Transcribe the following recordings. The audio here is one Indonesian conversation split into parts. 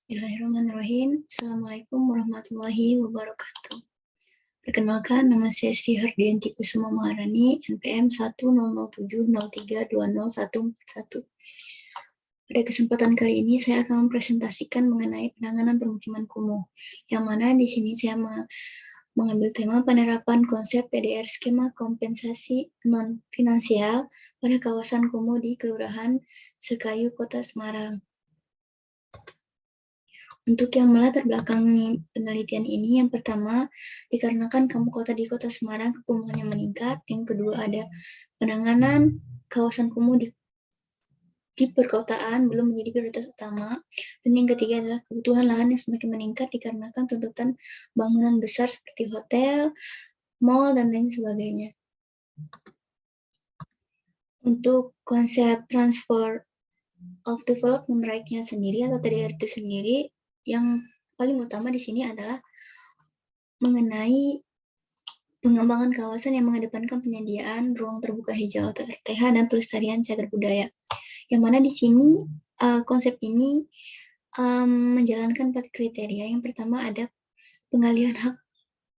Bismillahirrahmanirrahim. Assalamualaikum warahmatullahi wabarakatuh. Perkenalkan, nama saya Sri Hardianti Kusuma Maharani, NPM 10070320141. Pada kesempatan kali ini saya akan mempresentasikan mengenai penanganan permukiman kumuh, yang mana di sini saya mengambil tema penerapan konsep PDR skema kompensasi non-finansial pada kawasan kumuh di Kelurahan Sekayu, Kota Semarang. Untuk yang melatar belakangi penelitian ini, yang pertama, dikarenakan kamu kota di Kota Semarang kekumuhannya meningkat. Yang kedua, ada penanganan kawasan kumuh di perkotaan belum menjadi prioritas utama. Dan yang ketiga adalah kebutuhan lahan yang semakin meningkat dikarenakan tuntutan bangunan besar seperti hotel, mall, dan lain sebagainya. Untuk konsep transfer of development right-nya sendiri atau TDR itu sendiri, yang paling utama di sini adalah mengenai pengembangan kawasan yang mengedepankan penyediaan ruang terbuka hijau atau RTH dan pelestarian cagar budaya. Yang mana di sini konsep ini menjalankan 4 kriteria. Yang pertama ada pengalihan hak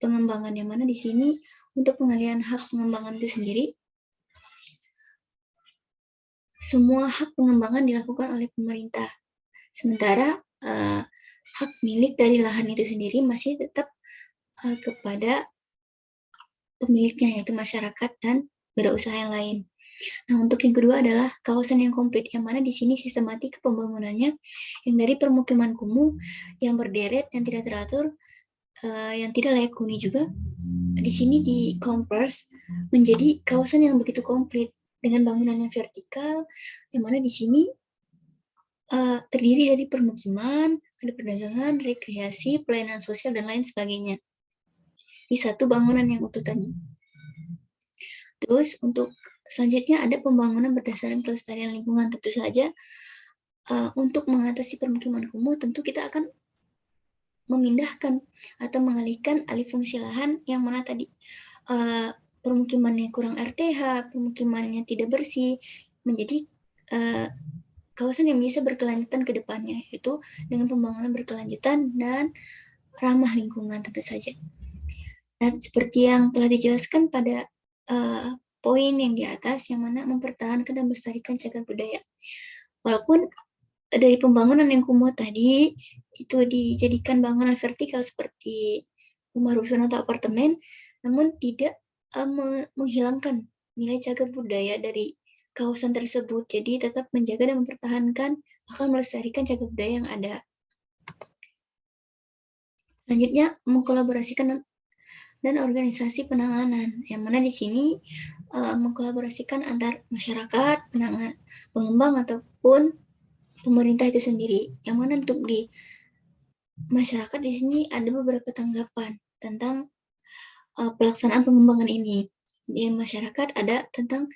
pengembangan, yang mana di sini untuk pengalihan hak pengembangan itu sendiri, semua hak pengembangan dilakukan oleh pemerintah. Sementara hak milik dari lahan itu sendiri masih tetap kepada pemiliknya, yaitu masyarakat dan wirausaha yang lain. Nah, untuk yang kedua adalah kawasan yang komplit, yang mana di sini sistematik pembangunannya yang dari permukiman kumuh yang berderet, yang tidak teratur, yang tidak layak huni juga, di sini dikompres menjadi kawasan yang begitu komplit dengan bangunan yang vertikal, yang mana di sini terdiri dari permukiman, ada perdagangan, rekreasi, pelayanan sosial, dan lain sebagainya di satu bangunan yang utuh tadi. Terus untuk selanjutnya ada pembangunan berdasarkan kelestarian lingkungan. Tentu saja untuk mengatasi permukiman kumuh tentu kita akan memindahkan atau mengalihkan alih fungsi lahan yang mana tadi permukimannya kurang RTH, permukimannya tidak bersih, menjadi kawasan yang bisa berkelanjutan ke depannya, yaitu dengan pembangunan berkelanjutan dan ramah lingkungan tentu saja. Dan seperti yang telah dijelaskan pada poin yang di atas, yang mana mempertahankan dan melestarikan cagar budaya. Walaupun dari pembangunan yang kumuh tadi itu dijadikan bangunan vertikal seperti rumah rusun atau apartemen, namun tidak menghilangkan nilai cagar budaya dari kawasan tersebut. Jadi tetap menjaga dan mempertahankan, bahkan melestarikan cagar budaya yang ada. Selanjutnya, mengkolaborasikan dan organisasi penanganan, yang mana di sini mengkolaborasikan antar masyarakat, pengembang ataupun pemerintah itu sendiri. Yang mana untuk di masyarakat di sini ada beberapa tanggapan tentang pelaksanaan pengembangan ini. Di masyarakat ada tentang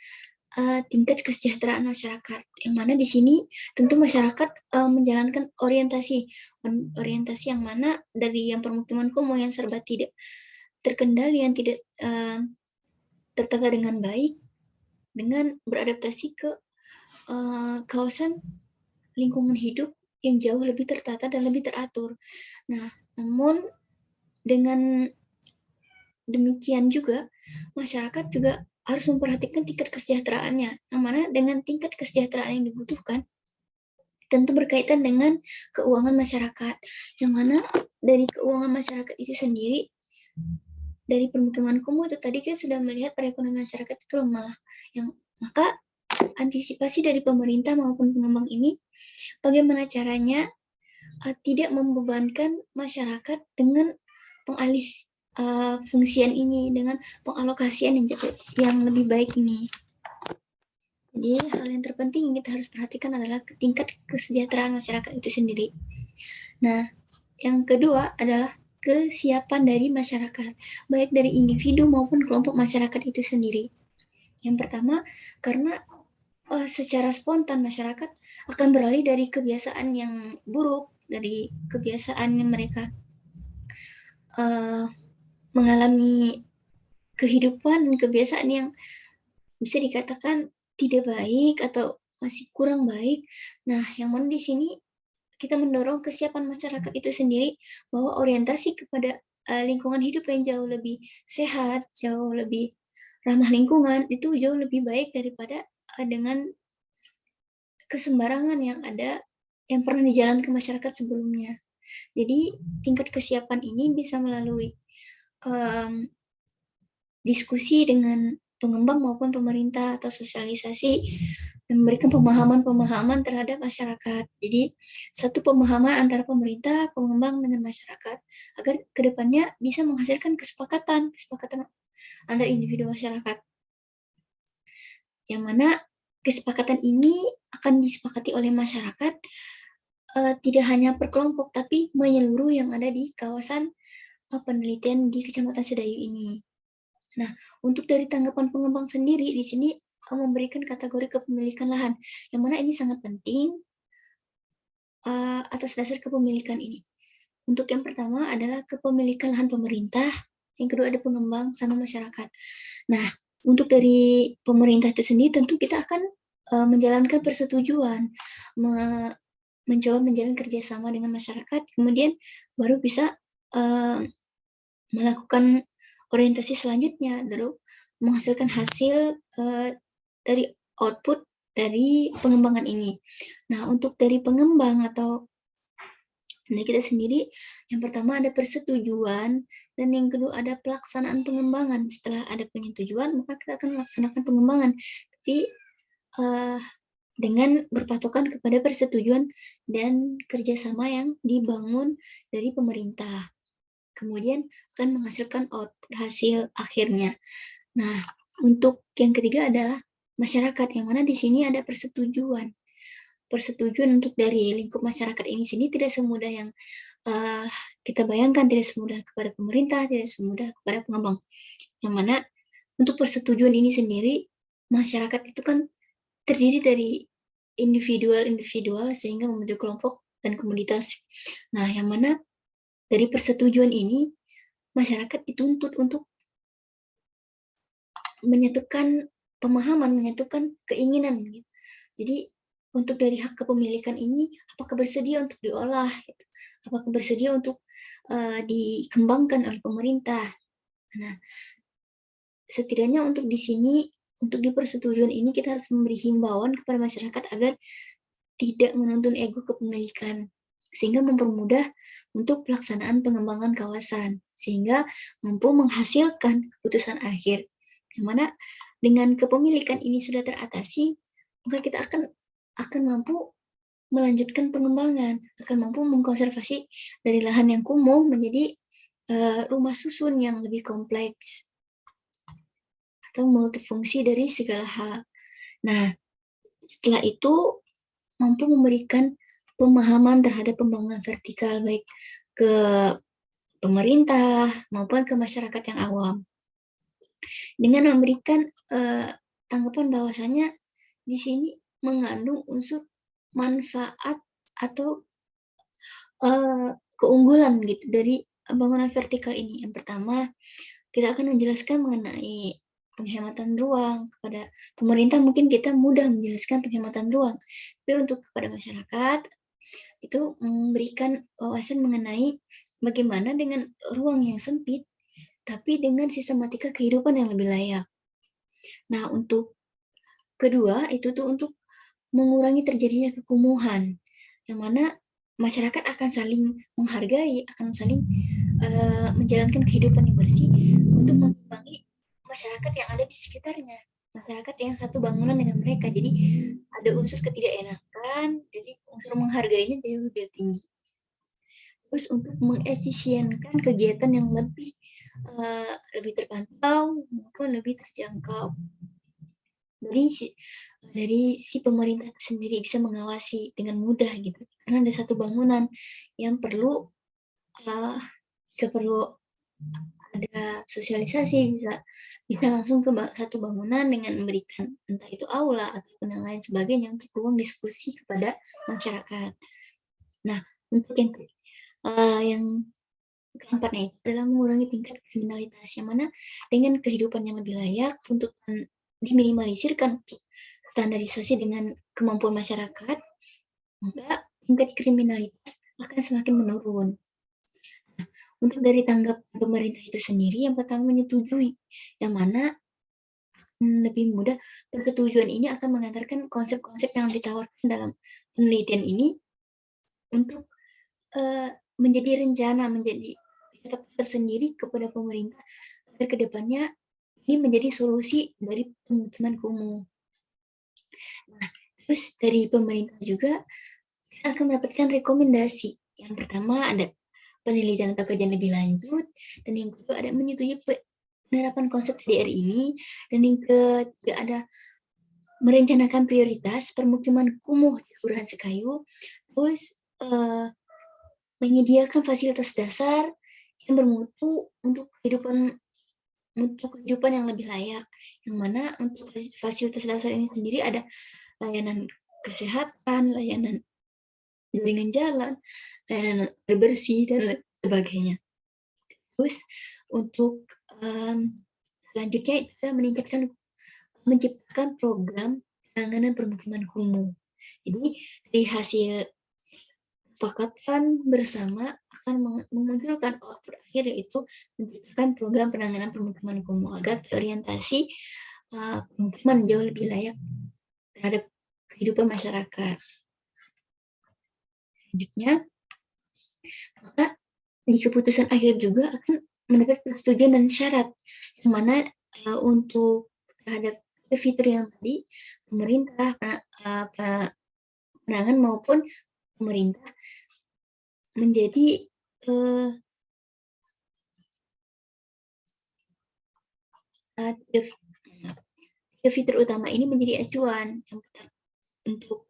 tingkat kesejahteraan masyarakat, yang mana di sini tentu masyarakat menjalankan orientasi yang mana dari yang permukiman kumuh yang serba tidak terkendali, yang tidak tertata dengan baik, dengan beradaptasi ke kawasan lingkungan hidup yang jauh lebih tertata dan lebih teratur. Nah, namun dengan demikian juga masyarakat juga harus memperhatikan tingkat kesejahteraannya, yang mana dengan tingkat kesejahteraan yang dibutuhkan tentu berkaitan dengan keuangan masyarakat, yang mana dari keuangan masyarakat itu sendiri, dari permukiman kumuh itu tadi kita sudah melihat perekonomian masyarakat itu lemah, yang maka antisipasi dari pemerintah maupun pengembang ini bagaimana caranya tidak membebankan masyarakat dengan pengalih fungsian ini, dengan pengalokasian yang lebih baik ini. Jadi hal yang terpenting yang kita harus perhatikan adalah tingkat kesejahteraan masyarakat itu sendiri. Nah, yang kedua adalah kesiapan dari masyarakat, baik dari individu maupun kelompok masyarakat itu sendiri. Yang pertama, karena secara spontan masyarakat akan beralih dari kebiasaan yang buruk, dari kebiasaan yang mereka mengalami kehidupan dan kebiasaan yang bisa dikatakan tidak baik atau masih kurang baik. Nah, yang mana di sini kita mendorong kesiapan masyarakat itu sendiri bahwa orientasi kepada lingkungan hidup yang jauh lebih sehat, jauh lebih ramah lingkungan itu jauh lebih baik daripada dengan kesembarangan yang ada yang pernah dijalankan masyarakat sebelumnya. Jadi tingkat kesiapan ini bisa melalui diskusi dengan pengembang maupun pemerintah atau sosialisasi dan memberikan pemahaman-pemahaman terhadap masyarakat. Jadi satu pemahaman antara pemerintah, pengembang dengan masyarakat agar kedepannya bisa menghasilkan kesepakatan antar individu masyarakat. Yang mana kesepakatan ini akan disepakati oleh masyarakat tidak hanya per kelompok tapi menyeluruh yang ada di kawasan penelitian di Kecamatan Sedayu ini. Nah, untuk dari tanggapan pengembang sendiri di sini memberikan kategori kepemilikan lahan, yang mana ini sangat penting atas dasar kepemilikan ini. Untuk yang pertama adalah kepemilikan lahan pemerintah, yang kedua ada pengembang sama masyarakat. Nah, untuk dari pemerintah itu sendiri tentu kita akan menjalankan persetujuan, mencoba menjalin kerjasama dengan masyarakat, kemudian baru bisa melakukan orientasi selanjutnya, lalu menghasilkan hasil dari output dari pengembangan ini. Nah, untuk dari pengembang atau dari kita sendiri, yang pertama ada persetujuan, dan yang kedua ada pelaksanaan pengembangan. Setelah ada penyetujuan, maka kita akan melaksanakan pengembangan. Tapi dengan berpatokan kepada persetujuan dan kerjasama yang dibangun dari pemerintah. Kemudian akan menghasilkan output hasil akhirnya. Nah, untuk yang ketiga adalah masyarakat, yang mana di sini ada persetujuan. Persetujuan untuk dari lingkup masyarakat ini sini tidak semudah yang kita bayangkan, tidak semudah kepada pemerintah, tidak semudah kepada pengembang. Yang mana untuk persetujuan ini sendiri, masyarakat itu kan terdiri dari individual sehingga membentuk kelompok dan komunitas. Nah, yang mana dari persetujuan ini, masyarakat dituntut untuk menyatukan pemahaman, menyatukan keinginan. Gitu. Jadi, untuk dari hak kepemilikan ini, apakah bersedia untuk diolah? Gitu. Apakah bersedia untuk dikembangkan oleh pemerintah? Nah, setidaknya untuk di sini, untuk di persetujuan ini, kita harus memberi himbauan kepada masyarakat agar tidak menuntun ego kepemilikan, sehingga mempermudah untuk pelaksanaan pengembangan kawasan, sehingga mampu menghasilkan keputusan akhir. Yang mana dengan kepemilikan ini sudah teratasi, maka kita akan mampu melanjutkan pengembangan, akan mampu mengkonservasi dari lahan yang kumuh menjadi rumah susun yang lebih kompleks atau multifungsi dari segala hal. Nah, setelah itu mampu memberikan pemahaman terhadap pembangunan vertikal baik ke pemerintah maupun ke masyarakat yang awam. Dengan memberikan tanggapan bahwasanya di sini mengandung unsur manfaat atau keunggulan gitu dari bangunan vertikal ini. Yang pertama, kita akan menjelaskan mengenai penghematan ruang. Kepada pemerintah mungkin kita mudah menjelaskan penghematan ruang, tapi untuk kepada masyarakat itu memberikan wawasan mengenai bagaimana dengan ruang yang sempit tapi dengan sistematika kehidupan yang lebih layak. Nah, untuk kedua itu tuh untuk mengurangi terjadinya kekumuhan, yang mana masyarakat akan saling menghargai, akan saling menjalankan kehidupan yang bersih untuk mengimbangi masyarakat yang ada di sekitarnya, masyarakat yang satu bangunan dengan mereka. Jadi ada unsur ketidakenakan, jadi unsur menghargainya jauh lebih tinggi. Terus untuk mengefisienkan kegiatan yang lebih terpantau maupun lebih terjangkau. Dari si pemerintah sendiri bisa mengawasi dengan mudah gitu, karena ada satu bangunan yang perlu ada sosialisasi, bisa langsung ke satu bangunan dengan memberikan entah itu aula ataupun yang lain sebagainya untuk ruang diskusi kepada masyarakat. Nah, untuk yang keempatnya itu adalah mengurangi tingkat kriminalitas, yang mana dengan kehidupan yang lebih layak, tuntutan diminimalisirkan untuk standarisasi dengan kemampuan masyarakat, maka tingkat kriminalitas akan semakin menurun. Nah, untuk dari tanggap pemerintah itu sendiri, yang pertama menyetujui, yang mana lebih mudah, persetujuan ini akan mengantarkan konsep-konsep yang ditawarkan dalam penelitian ini untuk menjadi rencana, menjadi tetap tersendiri kepada pemerintah agar kedepannya ini menjadi solusi dari pemukiman kumuh. Nah, terus dari pemerintah juga kita akan mendapatkan rekomendasi. Yang pertama ada penelitian atau kajian lebih lanjut, dan yang kedua ada menyetujui penerapan konsep TDR ini, dan yang ketiga ada merencanakan prioritas permukiman kumuh di Kelurahan Sekayu, terus menyediakan fasilitas dasar yang bermutu untuk kehidupan yang lebih layak, yang mana untuk fasilitas dasar ini sendiri ada layanan kesehatan, layanan jaringan jalan, layanan air bersih, dan sebagainya. Terus untuk selanjutnya itu adalah menciptakan program penanganan permukiman kumuh. Jadi dari hasil kesepakatan bersama akan memunculkan output akhir, yaitu menciptakan program penanganan permukiman kumuh agar terorientasi pemukiman jauh lebih layak terhadap kehidupan masyarakat. Selanjutnya, maka di keputusan akhir juga akan mendapat persetujuan dan syarat, yang mana untuk terhadap fitur yang tadi, pemerintah, penangan maupun pemerintah menjadi tiga fitur utama ini menjadi acuan. Yang pertama, untuk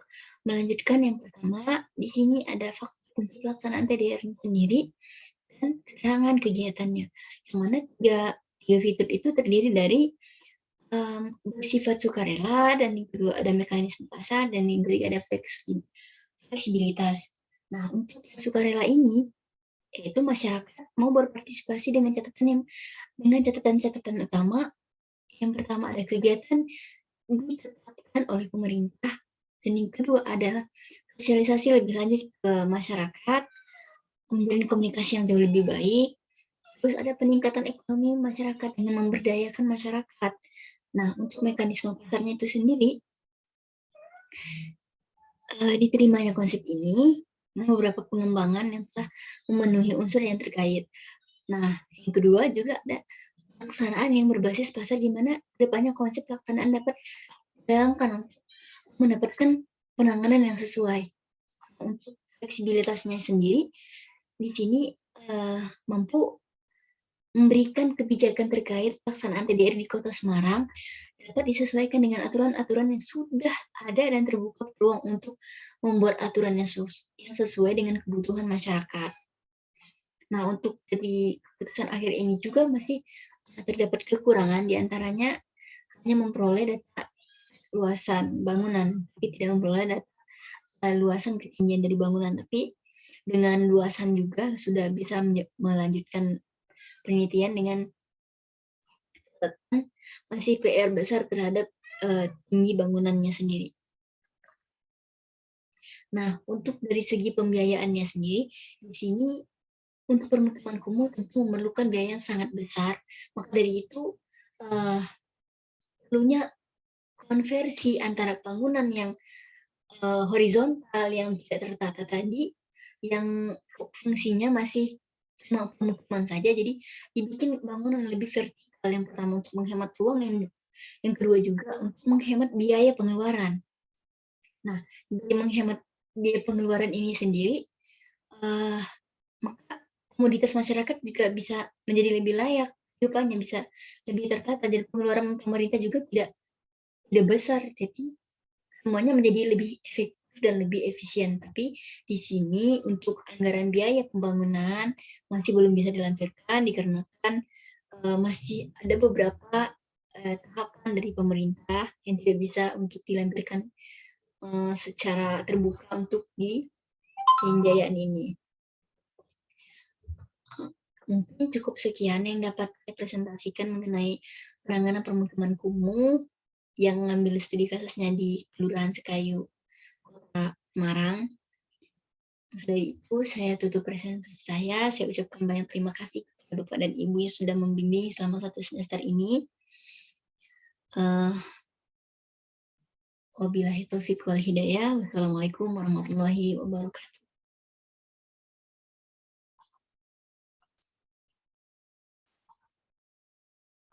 melanjutkan, yang pertama di sini ada faktor kunci pelaksanaan TDR sendiri dan keterangan kegiatannya, yang mana tiga fitur itu terdiri dari bersifat sukarela, dan yang kedua ada mekanisme pasar, dan yang ketiga ada fleksibilitas. Nah, untuk sukarela ini yaitu masyarakat mau berpartisipasi dengan catatan utama. Yang pertama ada kegiatan ditetapkan oleh pemerintah, dan yang kedua adalah sosialisasi lebih lanjut ke masyarakat, menjalin komunikasi yang jauh lebih baik. Terus ada peningkatan ekonomi masyarakat dengan memberdayakan masyarakat. Nah, untuk mekanisme pasarnya itu sendiri, diterimanya konsep ini beberapa pengembangan yang telah memenuhi unsur yang terkait. Nah, yang kedua juga ada pelaksanaan yang berbasis pasar, di mana kedepannya konsep pelaksanaan dapat dijalankan untuk mendapatkan penanganan yang sesuai. Untuk fleksibilitasnya sendiri, di sini mampu memberikan kebijakan terkait pelaksanaan TDR di Kota Semarang dapat disesuaikan dengan aturan-aturan yang sudah ada dan terbuka peluang untuk membuat aturan yang sesuai dengan kebutuhan masyarakat. Nah, untuk di keputusan akhir ini juga masih terdapat kekurangan, diantaranya hanya memperoleh data luasan bangunan, tapi tidak memperoleh data luasan ketinggian dari bangunan. Tapi dengan luasan juga sudah bisa melanjutkan penelitian dengan masih PR besar terhadap tinggi bangunannya sendiri. Nah, untuk dari segi pembiayaannya sendiri, di sini untuk permukiman kumuh tentu memerlukan biaya yang sangat besar. Maka dari itu perlunya konversi antara bangunan yang horizontal yang tidak tertata tadi, yang fungsinya masih cuma pemukiman saja, jadi dibikin bangunan lebih vertikal. Yang pertama untuk menghemat ruang, yang kedua juga untuk menghemat biaya pengeluaran. Nah, dari menghemat biaya pengeluaran ini sendiri, maka komoditas masyarakat juga bisa menjadi lebih layak, kehidupannya bisa lebih tertata, dan pengeluaran pemerintah juga tidak besar, tapi semuanya menjadi lebih efektif dan lebih efisien. Tapi di sini untuk anggaran biaya pembangunan masih belum bisa dilampirkan dikarenakan masih ada beberapa tahapan dari pemerintah yang tidak bisa untuk dilampirkan secara terbuka untuk di Penjayaan ini. Mungkin cukup sekian yang dapat saya presentasikan mengenai penanganan permukiman kumuh yang mengambil studi kasusnya di Kelurahan Sekayu, Kota Semarang. Maka dari itu saya tutup presentasi saya ucapkan banyak terima kasih kepada Bapak dan Ibu yang sudah membimbing selama 1 semester ini. Wabillahi taufiq wal hidayah. Wassalamualaikum warahmatullahi wabarakatuh.